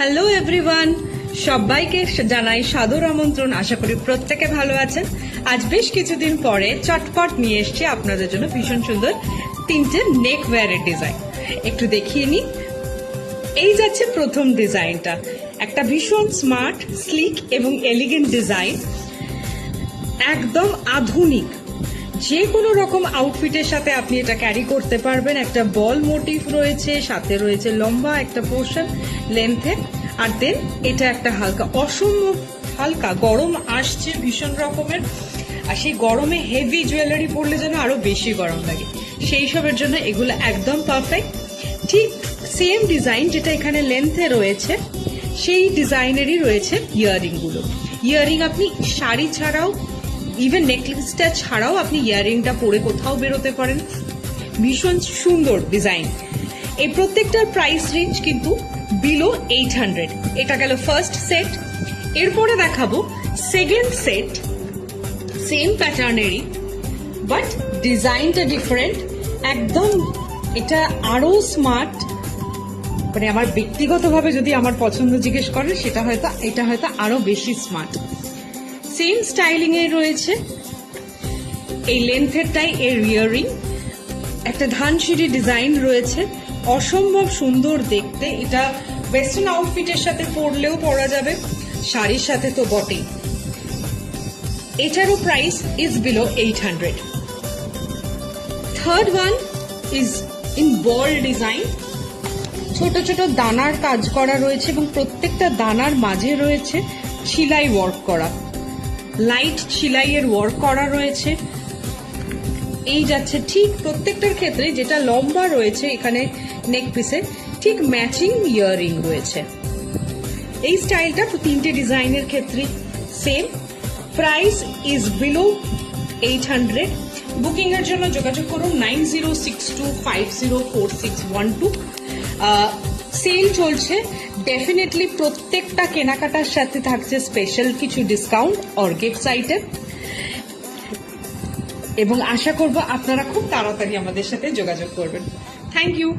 Hello everyone, সবাইকে জানাই সাদর আমন্ত্রণ। আশা করি প্রত্যেকে ভালো আছেন। আজ বেশ কিছুদিন পরে চটপট নিয়ে এসেছি আপনাদের জন্য ভীষণ সুন্দর তিনটে নেক ওয়্যারের ডিজাইন। একটু দেখিয়ে নিই। এই যাচ্ছে প্রথম ডিজাইনটা, একটা ভীষণ স্মার্ট, স্লিক এবং এলিগেন্ট ডিজাইন, একদম আধুনিক। যে কোনো রকম আউটফিটের সাথে আপনি এটা ক্যারি করতে পারবেন। একটা বল মোটিভ রয়েছে, সাথে রয়েছে লম্বা একটা পোর্শন লেন্থে, আর দেন এটা একটা হালকা, অসম্ভব হালকা। গরম আসছে ভীষণ রকমের, আর সেই গরমে হেভি জুয়েলারি পরলে যেন আরো বেশি গরম লাগে, সেই সবের জন্য এগুলো একদম পারফেক্ট। ঠিক সেম ডিজাইন যেটা এখানে লেন্থে রয়েছে, সেই ডিজাইনেরই রয়েছে ইয়াররিং গুলো। ইয়াররিং আপনি শাড়ি ছাড়াও, ইভেন নেকলেসটা ছাড়াও আপনি ইয়াররিংটা পরে কোথাও বেরোতে পারেন। ভীষণ সুন্দর ডিজাইন। এই প্রত্যেকটার প্রাইস রেঞ্জ কিন্তু বিলো 800। এটা গেল ফার্স্ট সেট। এরপরে দেখাবো সেকেন্ড সেট, সেম প্যাটার্নেরই বাট ডিজাইনটা ডিফারেন্ট একদম। এটা আরো স্মার্ট, মানে আমার ব্যক্তিগতভাবে যদি আমার পছন্দ জিজ্ঞেস করেন, এটা হয়তো আরো বেশি স্মার্ট। সেম স্টাইলিং এ রয়েছে, এই লেন্থেরটাই এর ইয়াররিং। একটা ধানসিঁড়ি ডিজাইন রয়েছে, অসম্ভব সুন্দর দেখতে। এটা ওয়েস্টার্ন আউটফিটের সাথে পরলেও পরা যাবে, শাড়ির সাথে তো বটেই। এটারও price is below 800। Third one is in ball design. ছোট ছোট দানার কাজ করা রয়েছে এবং প্রত্যেকটা দানার মাঝে রয়েছে সেলাই ওয়ার্ক করা, লাইট সেলাইয়ের ওয়ার্ক করা রয়েছে। এই যাচ্ছে ঠিক প্রত্যেকটার ক্ষেত্রে, যেটা লম্বা রয়েছে এখানে নেক পিসে, ঠিক ম্যাচিং ইয়াররিং রয়েছে। এই স্টাইলটা তিনটে ডিজাইনের ক্ষেত্রে same. Price is below 800। Booking এর জন্য যোগাযোগ করুন 9062504612। সেল চলছে, ডেফিনেটলি প্রত্যেকটা কেনাকাটার সাথে থাকছে স্পেশাল কিছু ডিসকাউন্ট অর গিফট আইটেম, এবং আশা করব আপনারা খুব তাড়াতাড়ি আমাদের সাথে যোগাযোগ করবেন। Thank you.